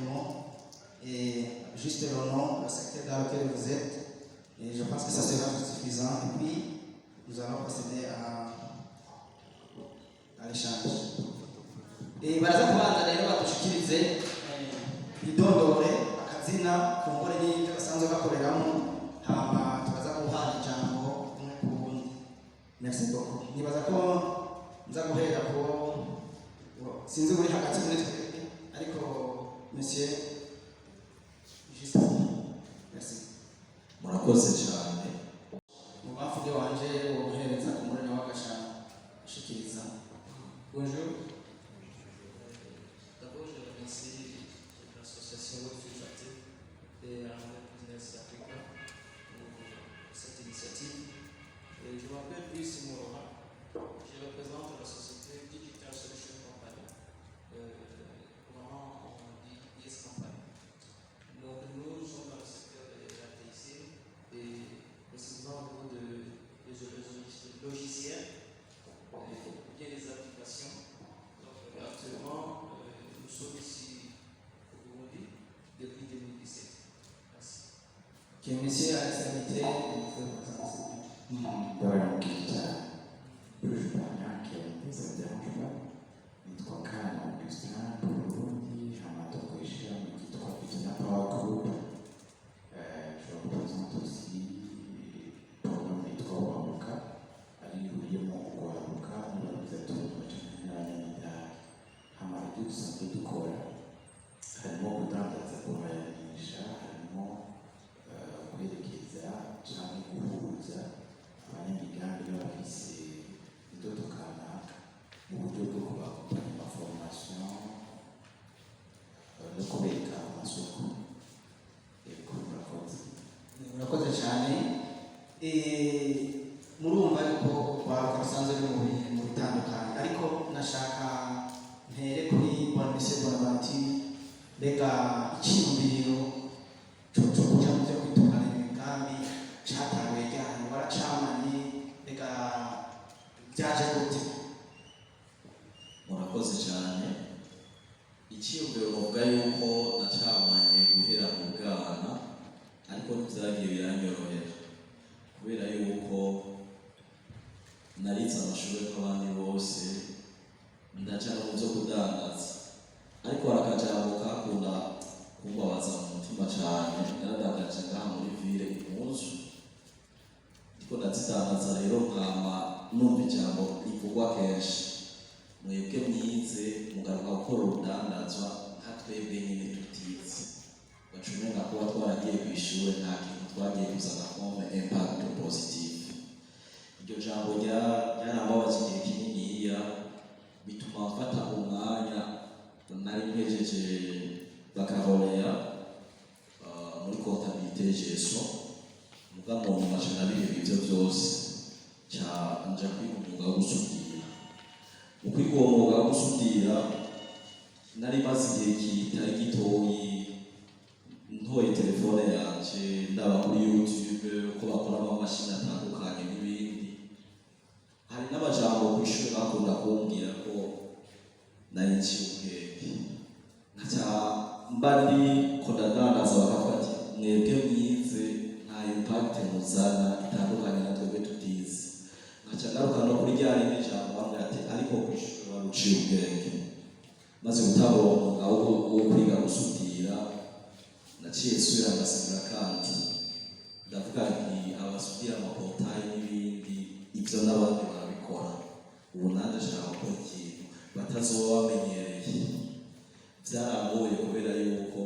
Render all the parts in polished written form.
nom et juste le nom, le secteur dans lequel vous êtes. Et je pense que ça sera suffisant. Et puis, nous allons procéder à l'échange. Et baraza kubanza rero batushikirize idondore akazina kumbore n'ibyo basanzwe bakoreramo hama tubaza guhana ijambo umwe ku wundi. Merci beaucoup. Nibaza ko nza guhera ko sinzi buri hagati muri twebwe ariko monsieur juste merci. Murakoze cyane. Mu bafude wanje wo guhereza ku murena w'agashana ushikiriza. Bonjour. D'abord, je remercie l'association World Future Active et Armada Business Africa pour cette initiative. Et je m'appelle Luis Morora. Je représente la société Digital Solution Company. Comment on dit Yes Company. Donc, nous sommes dans le secteur de la TIC et précisément au niveau des logiciels et des applications. Donc, actuellement, nous sommes ici au Burundi depuis 2017. Merci. Che monsieur a l'instabilité Ndabona mukita urujubanya kiyongeza byarujwa nitwa Kana Augustin Burundi amadokoresha mu kitwa Bituna Power Group. Je représente aussi programme yitwa Wamuka ari ihuriyemo Wamuka n'abagizatunga n'abanyamidari. Hama ibyo dusanzwe dukora harimo kudandaza kubayanisha, harimo kwerekeza cyangwa guhuza abanyamigambi n'abafise indoto kanaka mu buryo bwo kubakompanya amaformation no kubereka amasoko. murakoze cyane. Murumva yuko basanzwe bari mu bitandukanye ariko nashaka ntere kuri Monsieur Bonaventure mbega icyumviro cyo kujya mu byo kwitunganya imigambi cyatanguye ryari waracamanye mbega byaje gute? Murakoze cyane. Icyiyumviro bavuga yuko nacamanye guhera mu bwana ariko ntibyagiye biranyorohera kubera yuko naritse amashuri nk'abandi bose ndaca no mu byo kudandaza ariko harakajambo kakunda kumbabaza mu mutima cyane. Naradandaje ngaha muri ville impuzu ariko ndazidandaza rero nkama numva ijambo rivugwa kenshi, mwebwe mwize mugaruka gukora urudandazwa nka twebwe nyine tutize bacumenga kuba twaragiye ku ishuri nta kintu twagiye kuzana comme impact positive. Iryo jambo ryarambabaza igihe kininiya bituma mfata umwanya nari mpejeje baccalauréat muri comptabilité gestion muga mu nyuma nabiheba ibyo byose nja kwiga umwuga wo gusudira. Mu kwiga uwo mwuga wo gusudira nari maze igihe kitari gitoyi ntoye telefone yanje ndaba kuri YouTube uko bakora amamashini atandukanye n'ibindi. Hari n'abajambo ku ishuri bakunda kumbwira ko nari nciye ubwenge nkaca mba ndi ko ndadandaza bakavuga ati mwebwe mwize nta impact muzana itandukanye na twebwe tutize. Nkaca ngaruka no kuri rya rindi jambo bambwira ati ariko ku ishuri wari uciye ubwenge. Maze gutangura umwuga wo kwiga gusudira naciye nsubira ngasigura kandi ndavuga nti abasudira amaportayi n'ibindi ibyo n'abandi barabikora. Ubu nanjye nshaka gukora ikintu batazoba bamenyereye. Byaragoye kubera yuko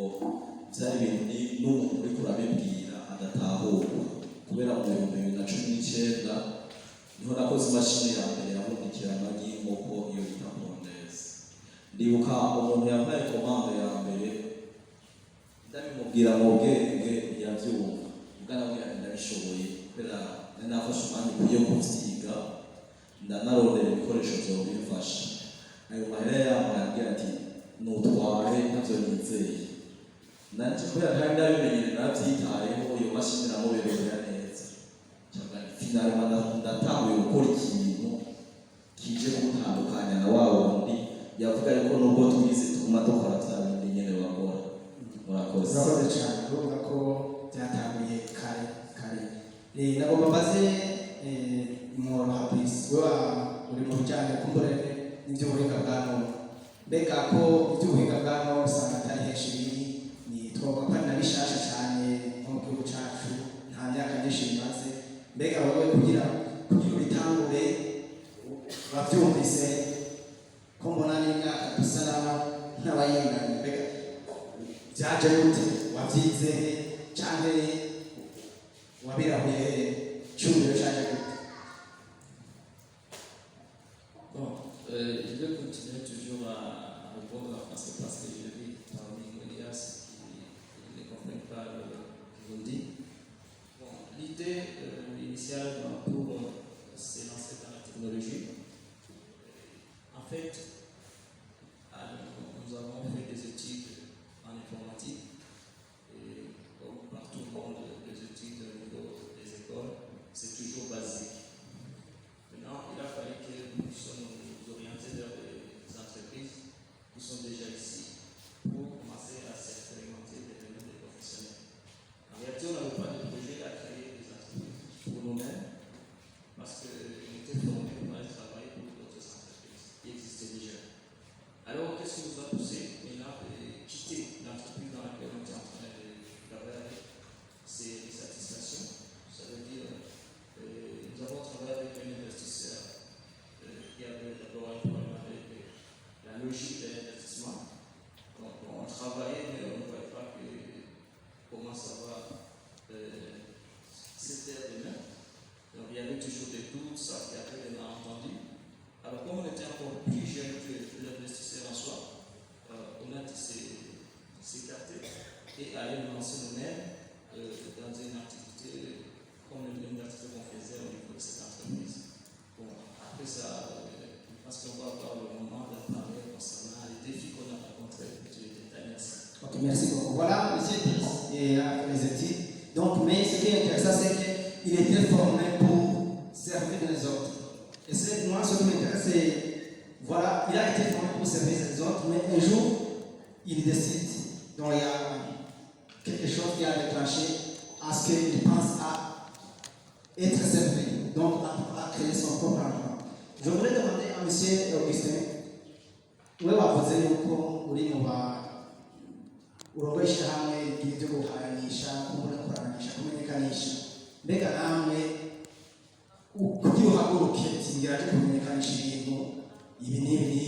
byari ibintu n'umuntu uri kurabibwira adatahurwa kubera mu 2019 niho nakoze imashini ya mbere yahundikira amagi y'inkoko iyo bita pondeze. Ndibuka umuntu yampaye komande ya mbere ndabimubwira mu bwenge yabyumva ubwanabwira ndabishoboye kubera nari nafashe umwanya ukwiye kuvyiga ndanarondera ibikoresho byo bimfasha. Ayo mahera yampaye ambwira ati nutware ntavyo nizeye nanje kubera kandi ndabimenyere navyitayeho iyo mashini namubereye neza cyangwa finalement ndatanguye gukora ikintu kije gutandukanya na wa wundi yavuga yuko nubwo twize tuguma dukora bya bindi nyene bakora rwose. urakoze cyane urumva ko byatanguye kare nagomba mbaze mworoha please we uri mu bijyanye kumborere n'iby'ubuhinga bwa none mbega ko iby'ubuhinga bwa none usanga atari henshi biri ni twavuga ko ari na bishasha cyane nko mu gihugu cyacu nta myaka myinshi bimaze mbega wowe kugira ubitangure wabyumvise ko mbona n'imyaka dusa n'abayingana mbega byaje gute wabyize cyangwa wabirahuye cyumviro cyaje gute? Bon, je vais continuer toujours à répondre parce que je vis parmi Elias qui ne comprennent pas ce qu'on dit. Bon, l'idée initiale pour se lancer dans la technologie, en fait, nous avons fait des études en informatique et comme partout au monde, les études au niveau des écoles, c'est toujours basique. Maintenant, il a fallu que nous puissions nous orienter vers des entreprises qui sont déjà ici pour commencer à s'expérimenter et devenir des professionnels. En réalité, on n'avait pas de projet à créer des entreprises pour nous-mêmes parce qu'on était formés pour aller travailler pour d'autres entreprises qui existaient déjà. Alors, qu'est-ce qui nous a poussé maintenant de quitter l'entreprise dans laquelle on était en train de travailler? C'est les satisfactions. Ça veut dire nous avons travaillé avec un investisseur qui avait d'abord un problème avec la logique de l'investissement. Donc, on travaillait, mais on ne voyait pas comment ça va se faire demain. Donc, il y avait toujours des doutes, ça qui avait des malentendus. Alors, comme on était encore plus jeune que l'investisseur en soi, on a dit s'écarter et aller nous lancer nous-mêmes dans une activité comme une activité qu'on faisait au niveau de cette entreprise. Bon, après ça, je pense qu'on va avoir le moment de parler concernant les défis qu'on a rencontrés. Je vais détailler ça. Ok, merci beaucoup. Voilà, monsieur et les études. Donc, mais ce qui est intéressant, c'est qu'il était formé pour servir les autres. Et c'est moi, ce qui m'intéresse, c'est, voilà, il a été formé pour servir les autres, mais un jour, il décide, donc il y a quelque chose qui a déclenché à ce qu'il pense à être servi, donc à créer son propre emploi. Je voudrais demander à monsieur Augustin, we wavuze yuko uri mu urongoye ishyirahamwe ry'ibyo guharanisha kumurikuranisha kumenyekanisha mbega namwe kugira uhaguruke ngira cyo kumenyekanisha ibintu ibi n'ibi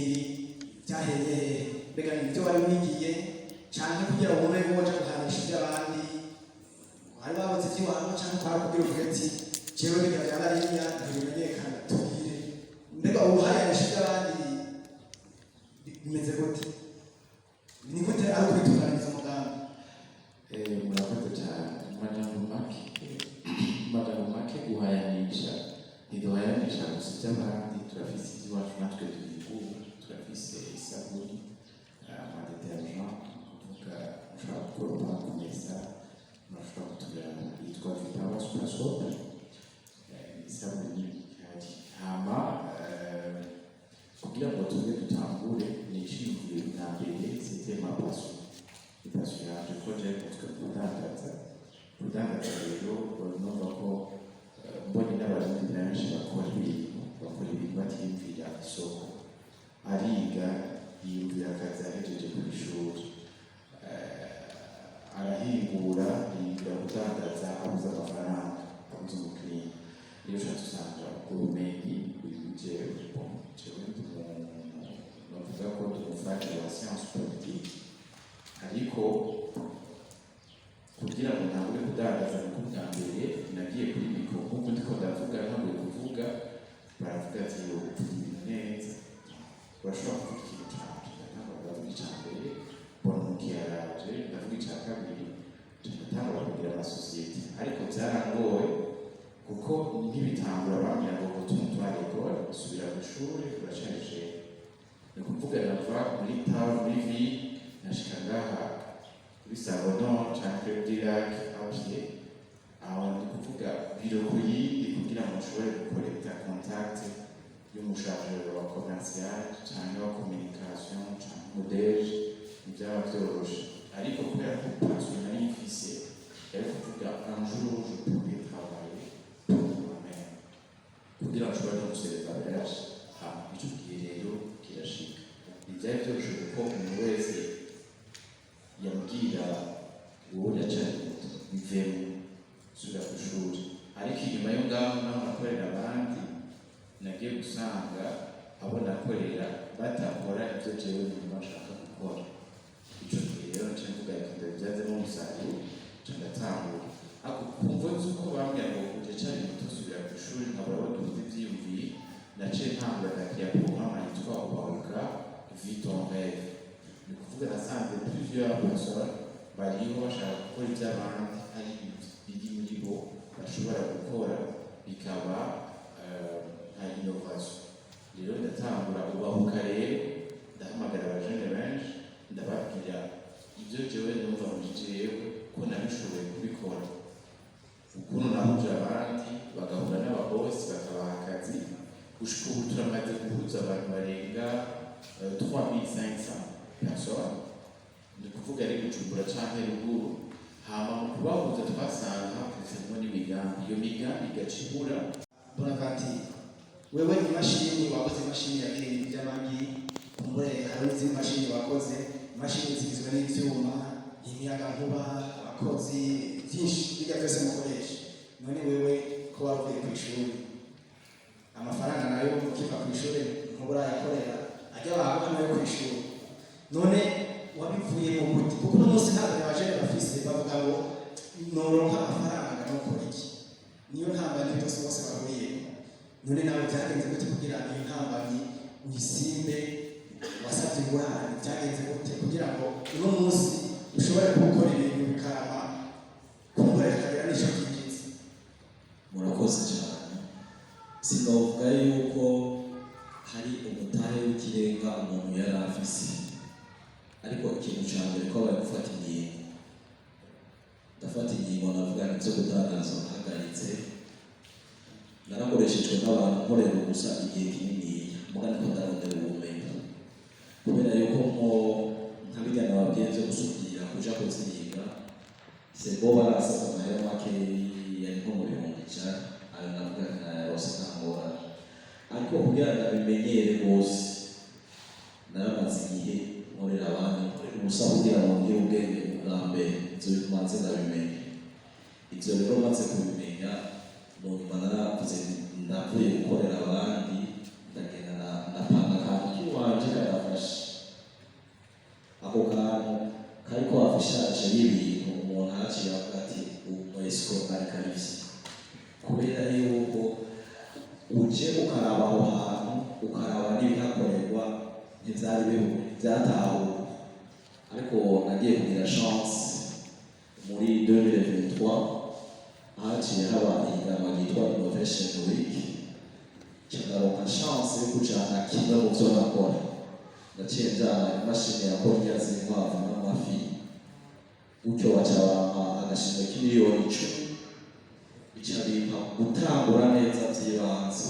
byahereye mbega nibyo wari wigiye cyane kugira ngo ube woje guharanisha iby'abandi wari wabuze iby'iwabo cyangwa kwari kugira uvuge ati jewe bigaragara ariya ntibimenyekana tubwire mbega ubuharanisha iby'abandi bimeze gute ni gute ari ukubitunganyiriza umugambi? Murakoze cyane. Magambo make guhayanisha ntiduhayanisha gusa iby'abandi, turafise iby'iwacu natwe tubigura, turafise isabuni, amadetergent, kuvuga ushobora gukoropa, kumesa, ushobora kutugura yitwa Vipawa Super Soap, isabuni ihari. Hama kugira ngo tuze dutangure nishimye na mbere c'était ma passion. Passion yaje ko je kudandaza rero numva ko mbonye n'abarundi benshi bakora ibintu batiyumvira isoko, ariga yiyumvira akazi ahejeje ku ishuri, arahingura yiyumvira kudandaza abuze amafaranga, abuze umukiriya. Rero ushobora gusanga ubumenyi buri jewe navuga ko tumufasha wa science politique, ariko kugira ngo ntangure kudandaza nuko bwa mbere nagiye kuri mikoro nk'uko ndiko ndavuga ntabwo kuvuga baravuga ati ibintu neza urashobora kuvuga ikintu cyacu ntabwo bavuga icya mbere mbona umukiriya yaje ndavuga icya kabiri ndatangura kugira amasosiyete, ariko byarangoye kuko nk'ibitangura bambwira ngo tumutware ekole usubira ku ishuri urashaje, ni ukuvuga nava muri tawe muri ville nashika ngaha kuri Savonnon canke Dirac apiye, aho ndi kuvuga biro ku yindi kugira ngo nshobore gukorekta contact y'umushargeur wa commercial canke wa communication canke modèle ntibyaba byoroshe, ariko kubera ko passion nari mfise yari kuvuga un jour je pourrais travailler pour moi-même kugira ngo nshobore no gusereza benshi hama icyo gihe rero kirashika ibyari byoroshye ko umuntu wese yambwira wowe uracyari muto bivemo subira ku ishuri ariko inyuma yo ngaho naho nakorera abandi nagiye gusanga abo nakorera batakora ibyo jewe nyuma bashaka gukora icyo gihe rero nce mvuga reka ndabibyazemo umusaruro nca ndatangura ariko kumva z'uko bambwira ngo uracyari muto subira ku ishuri nkabura abo duhuza ivyiyumviye naciye ntangura ndakiya porogaramu yitwa ubahuka vie ton rêve ni kuvuga nasanze plusieurs personnes bariho bashaka gukora iby'abandi ari biri muri bo bashobora gukora bikaba nka innovation rero ndatangura ubahuka rero ndahamagara abajene benshi ndababwira ibyo jewe numva muri jewe ko nabishoboye kubikora ukuntu nahuje abandi bagahura n'ababosi bakabaha akazi gushika ubu turamaze guhuza abantu barenga 3500 personnes ni kuvuga ari Bujumbura canke Ruguru hama mu kubahuza twasanga hakozemo n'imigambi iyo migambi igacibura Bonaventure wewe imashini wakoze imashini ya kiri by'amagi kumbure hari izindi mashini wakoze imashini zigizwe n'ivyuma imiyaga nkuba abakozi byinshi biga byose mukoresha none wewe ko wavuye ku ishuri amafaranga nayo ukiva ku ishuri nkubura yakorera ajya bahabwa nayo ku ishuri none wabivuye mu gute kuko uno munsi ntabwo abajene bafise bavuga ngo noronka amafaranga no gukora iki niyo ntambamyi byose bose bahuriye none nawe byagenze gute kugira iyo ntambamyi uyisimbe wasabye ingurane byagenze gute kugira ngo uno munsi ushobore gukora ibintu bikarama kumbure kagira n'icyo byinjiza murakoze cyane sinovuga yuko hari umutahe w'ikirenga umuntu yari afise ariko ikintu cya mbere ko bari gufata ingingo ndafata ingingo navuga n'ibyo gutangaza bahagaritse narakoreshejwe n'abantu nkorera gusa igihe kininiya mugana ko ndarondera ubumenyi kubera yuko nkabijya nababwiye byo gusudira kuja kuziga sebo barasaba amahera makeyi yari nko mu bihumbi ijana ayo navuga nayarose ntangora ariko kugira ngo abimenyere bose naramaze igihe nkorera abandi nkorera ubusa kugira ngo ngire ubwenge bwa mbere ibyo bituma nze ndabimenye ibyo rero maze kubimenya mu nyuma naravuze ndavuye gukorera abandi ndagenda ndapanga akantu k'iwanje karafashe ako kantu kariko afashaje y'ibintu umuntu haciye avuga ati umwesiko ari karivye kubera yuko uje ukaraba aho hantu ukaraba n'ibihakorerwa ntivyari bihuye vyatahuwe ariko nagiye kugira chance muri 2023 haciye haba ihiganwa ryitwa Innovation Week cyagaruka chance yo kujana kimwe mu vyo nakora ndaciye njana imashini yakora ibyatsi n'inkwavu n'amafi gutyo bacabampa agashimwe k'imiliyoni 10 icarimpa gutangura neza by'ibanze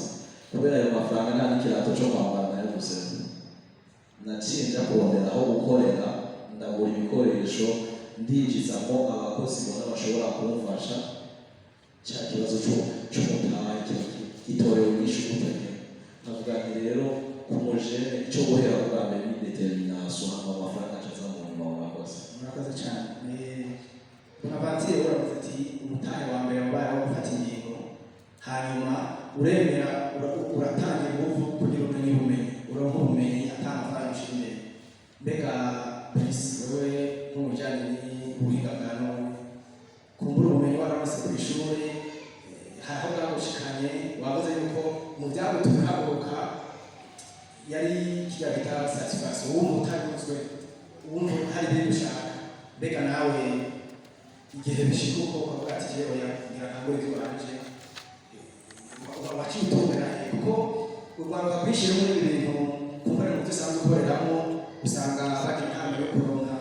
kubera ayo mafaranga nta n'ikirato cyo kwambara nayo gusa naciye nja kurondera aho gukorera ndagura ibikoresho ndinjizamo abakozi bona bashobora kumufasha cya kibazo cy'umutahe gitorewe n'ishukutanyo nkavuga nti rero kumujene icyo guhera bwa mbere ni determination hama amafaranga acaza mu nyuma murakoze murakoze cyane Bonaventure uravuze ati umutahe wa mbere wabaye wo gufata ingingo hanyuma uremera uratanga ingufu kugira umenye ubumenyi uronka ubumenyi ata amafaranga ushimye mbega polisi wewe nk'umujyanye n'ubuhinga bwa none kumbura ubumenyi waramaze ku ishuri hari aho bwagushikanye wavuze yuko mu byagutumye haguruka yari kijya bita satisfaction wumva utanyuzwe wumva hari ibyo ushaka mbega nawe igihe bishika uko ukavuga ati jewe ngira ntabwo ikiwanje wacitungananye kuko urwaruka kwishyira muri ibi bintu kumbura mu byo usanzwe ukoreramo usanga bagira inama yo kuronka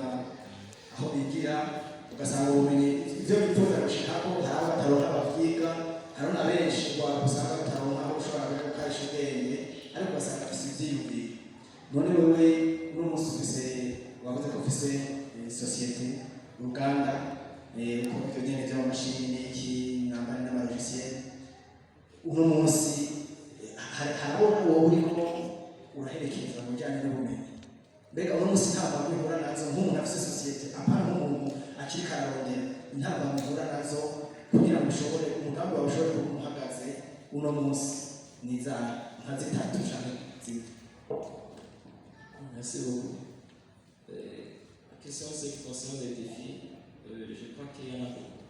aho bigira ugasanga ubumenyi ibyo bifuza gushikako hari abo bataronka bavyiga hari na benshi urwaruka usanga bataronka aho ushobora gukoresha ubwenge ariko ugasanga afise ivyiyumviro none wewe uno munsi ufise wavuze ko ufise sosiyete uruganda rukora ibyo nyene by'amamashini n'iki mwambari n'amalogisieli. Uno munsi harabona uwo uriko uraherekeza mu bijyanye n'ubumenyi. Mbega uno munsi ntabwo muhura nazo nk'umuntu afise sosiyete, apana nk'umuntu akiri kararondera, ntabwo muhura nazo kugira ngo ushobore umugambi wawe ushobore kuba umuhagaze uno munsi niza nka zitatu canke zine. Merci beaucoup. La question c'est qui concerne les défis, je crois qu'il y en a beaucoup.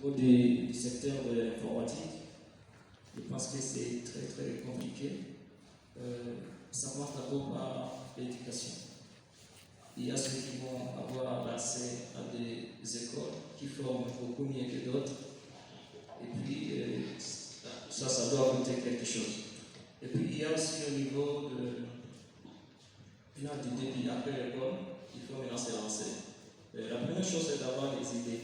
Au niveau du secteur de l'informatique, je pense que c'est très très compliqué. Ça commence d'abord par l'éducation. Il y a ceux qui vont avoir accès à des écoles qui forment beaucoup mieux que d'autres. Et puis, ça doit coûter quelque chose. Et puis, il y a aussi au niveau du début après l'école, il faut maintenant se lancer. La première chose, c'est d'avoir des idées.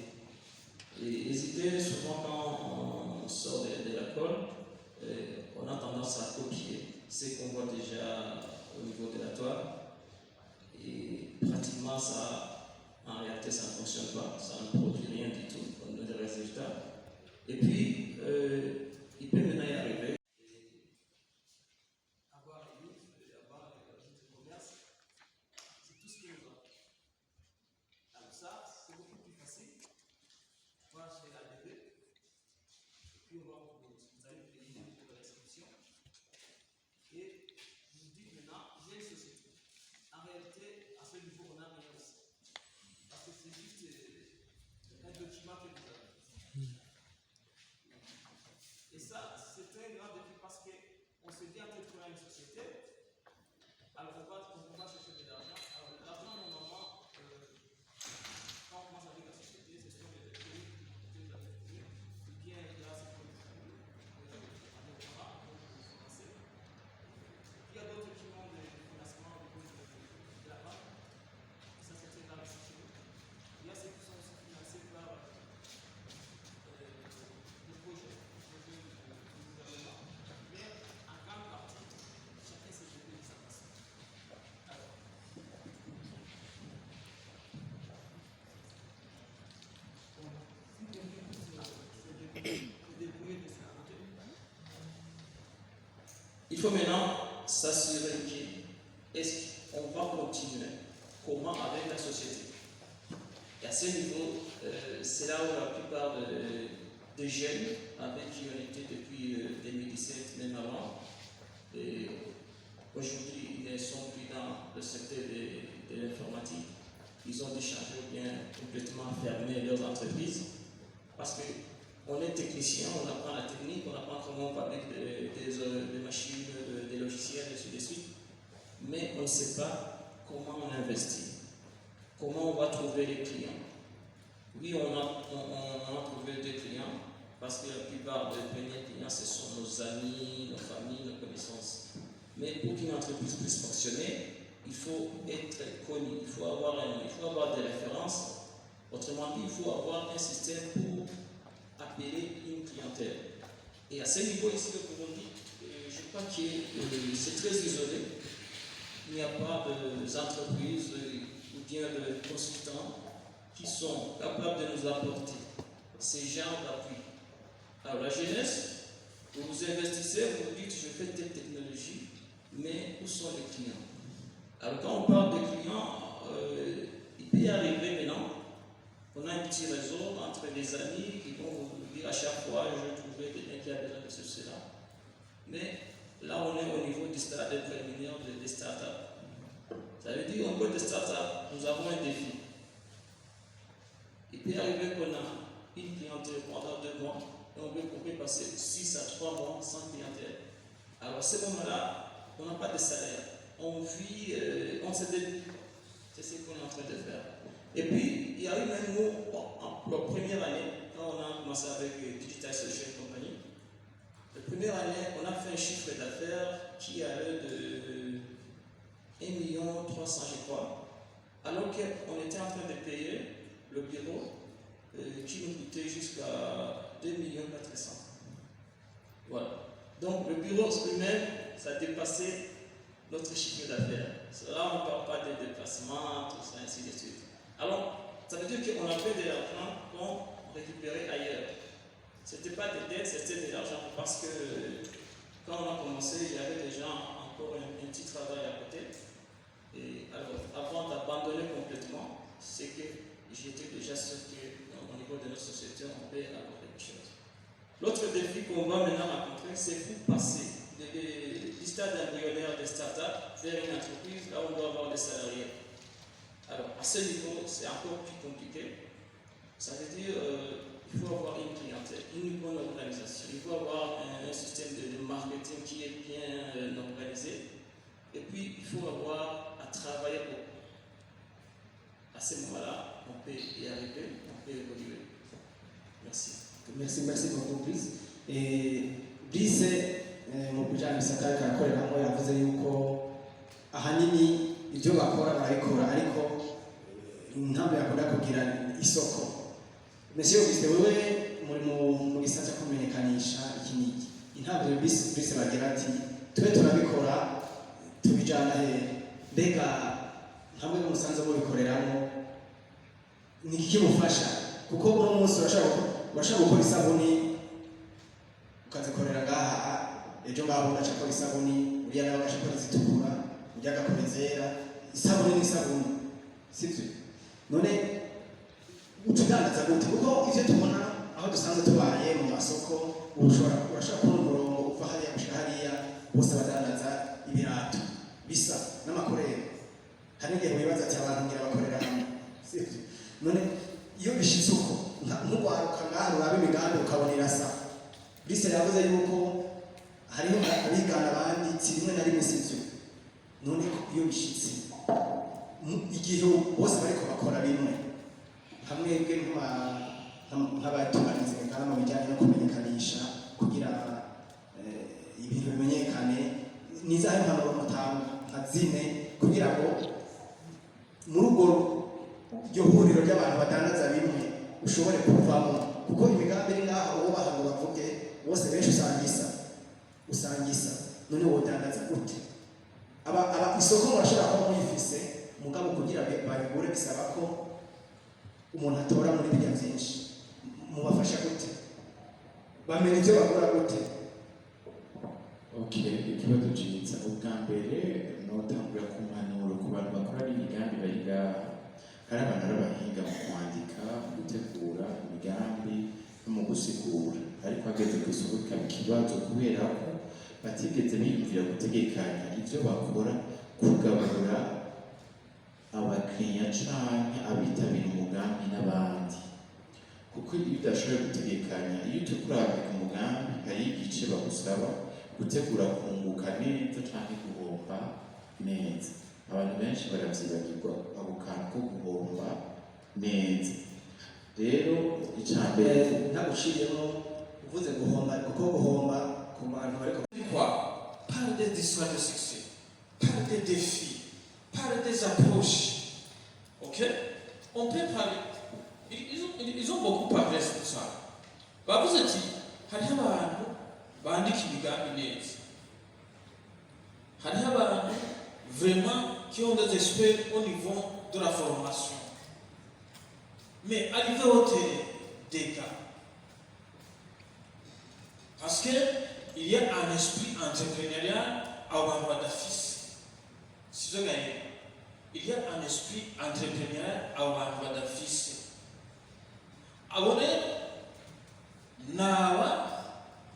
Et les idées, souvent, quand on sort de l'école, on a tendance à copier ce qu'on voit déjà au niveau de la toile. Et pratiquement, en réalité, ça ne fonctionne pas. Ça ne produit rien du tout au niveau des résultats. Et puis, il peut maintenant y arriver. Il faut maintenant s'assurer est-ce qu'on va continuer, comment avec la société. Et à ce niveau, c'est là où la plupart des jeunes avec qui on était depuis 2017, même avant, et aujourd'hui ils ne sont plus dans le secteur de l'informatique. Ils ont dû changer ou bien complètement fermer leurs entreprises parce qu'on est technicien, on apprend la technique, on apprend comment on fabrique des machines, des logiciels, et ainsi de suite. Mais on ne sait pas comment on investit, comment on va trouver les clients. Oui, on a trouvé des clients parce que la plupart des premiers clients, ce sont nos amis, nos familles, nos connaissances. Mais pour qu'une entreprise puisse fonctionner, il faut être connu, il faut avoir des références. Autrement dit, il faut avoir un système pour appeler une clientèle. Et à ce niveau ici, le Burundi, je crois que c'est très isolé. Il n'y a pas d'entreprises ou bien de consultants qui sont capables de nous apporter ces genres d'appui. Alors la jeunesse, vous investissez, vous dites je fais telle technologie, mais où sont les clients? Alors quand on parle des clients, il peut y arriver maintenant. On a un petit réseau entre des amis qui vont vous dire à chaque fois je vais trouver quelqu'un qui a besoin de cela. Mais là on est au niveau du stade préliminaire des startups. Ça veut dire au niveau des startups, nous avons un défi. Il peut arriver qu'on a une clientèle pendant 2 mois et on peut passer 6 à 3 mois sans clientèle. Alors à ce moment-là, on n'a pas de salaire. On vit, on se dédie. C'est ce qu'on est en train de faire. Et puis, il y a eu même nous, en première année, quand on a commencé avec Digital Social Company, la première année, on a fait un chiffre d'affaires qui allait de 1,3 million, je crois, alors qu'on était en train de payer le bureau qui nous coûtait jusqu'à 2,4 millions. Voilà. Donc, le bureau lui-même, ça dépassait notre chiffre d'affaires. Là, on ne parle pas des déplacements, tout ça, ainsi de suite. Alors, Ça veut dire qu'on a fait de l'argent qu'on récupérait ailleurs. Ce n'était pas des dettes, c'était de l'argent parce que quand on a commencé, il y avait déjà encore un petit travail à côté. Et alors, avant d'abandonner complètement, c'est que j'étais déjà sûr qu'au niveau de notre société, on peut avoir quelque chose. L'autre défi qu'on va maintenant rencontrer, c'est pour passer du stade embryonnaire des startups vers une entreprise là où on doit avoir des salariés. Alors, à ce niveau, c'est encore plus compliqué. Ça veut dire qu'il faut avoir une clientèle, une bonne organisation. Il faut avoir un système de marketing qui est bien organisé. Et puis, il faut avoir à travailler beaucoup. À ce moment-là, on peut y arriver, on peut évoluer. Merci. Merci beaucoup Brice. Brice mu kujyana isaka karakoreramo yavuze yuko ahanini ibyo bakora barabikora ariko ntabwo yakunda kugira isoko. Monsieur Brice, wewe muri mu gisata kumenyekanisha iki niki intabwo Brice bagira ati twe turabikora tubijyana he mbega ntabwo n'umusanzu mubikoreramo ni iki kimufasha kuko uno munsi urashaka gukora isabuni ukazikorera ngaha ejo ngaho ugaca gukora isabuni uriya nawe agaca gukora izitukura uriya agakora izera isabuni n'isabuni sibyo none utudandaza gute kuko ivyo tubona aho dusanzwe tubaye mu masoko urashaka kubona umurongo uva hariya gushika hariya bose badandaza ibirato bisa n'amakorero hari igihe wibaza ati abantu ngira bakorera hamwe sibyo none iyo bishitse uko nk'ugwaruka ngaho urabe imigambi ukabona irasa Brice yavuze yuko hariho abigana abandi rimwe na rimwe sivyo none iyo bishitse igihe bose bariko bakora bimwe hamwe bwe nk'abatunganiza imigana mu bijyanye no kumenyekanisha kugira ibintu bimenyekane nizahe impanuro mutanga nka zine kugira ngo muri urwo iryo huriro ry'abantu badandaza bimwe ushobore kuvamo kuko imigambi iri ngaho uwo bahantu bavuge bose benshi usangisa none wodandaza gute aba isoko murashobora kuba muyifise mugabo kugira babigure bisaba ko umuntu atora muri bijya byinshi mubafasha gute bamenya ibyo bagura gute. Ikibazo cyiza ubwa mbere notangura ku mpanuro ku bantu bakora n'imigambi bayiga hari abantu b'abahinga mu kwandika mu gutegura imigambi no mu gusigura ariko hageze ku isoko bikaba ikibazo kubera ko batigeze biyumvira gutegekanya ibyo bakora kugaburira abakiriya canke abitabira umugambi n'abandi kuko iyo udashoboye gutegekanya iyo utekurabika umugambi hari igice bagusaba gutegura kunguka neza canke guhomba neza. Abantu benshi baravyibagirwa ako kantu ko guhomba neza. Rero icambere ntagushiremo uvuze guhomba kuko guhomba ku bantu bariko par des histoires de succès, par des défis, par des approches. Ok? On peut parler. Ils ont beaucoup parlé de ça. Vous êtes dit, hariho abantu bandika imigambi neza. Hariho abantu vraiment qui ont des experts au niveau de la formation. Mais arrivé au terrain des cas, parce que il y a un esprit entrepreneurial à Wambadafis. Si vous voyez, il y a un esprit entrepreneurial à Wambadafis. Alors,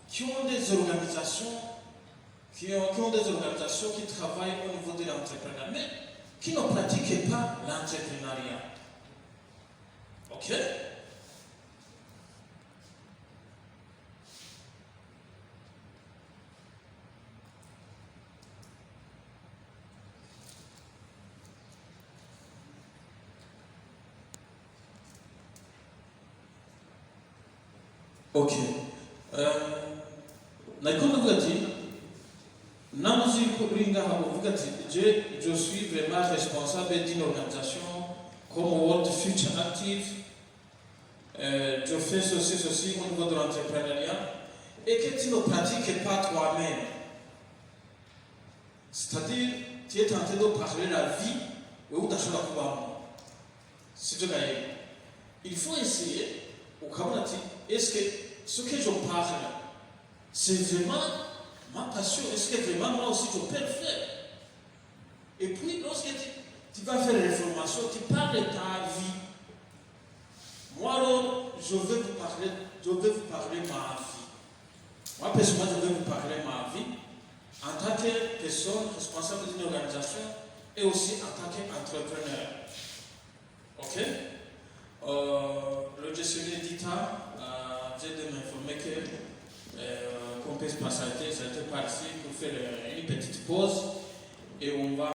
qui ont des organisations qui travaillent au niveau de l'entrepreneuriat, mais qui ne pratiquent pas l'entrepreneuriat. Ok? Ok. Je suis vraiment responsable d'une organisation comme World Future Active. Je fais ceci au niveau de l'entrepreneuriat et que tu ne pratiques pas toi-même. C'est-à-dire, tu es tenté de parler la vie où tu as choisi. Il faut essayer, est-ce que ce que je parle, c'est vraiment ma passion? Est-ce que vraiment moi aussi je peux le faire? Et puis, lorsque tu vas faire une formation, tu parles de ta vie. Moi, alors, je vais vous parler ma vie. Moi, personnellement, je vais vous parler ma vie en tant que personne responsable d'une organisation et aussi en tant qu'entrepreneur. Ok? Le gestionnaire d'État vient de m'informer qu'on peut se passer, ça a été parti pour faire une petite pause et on va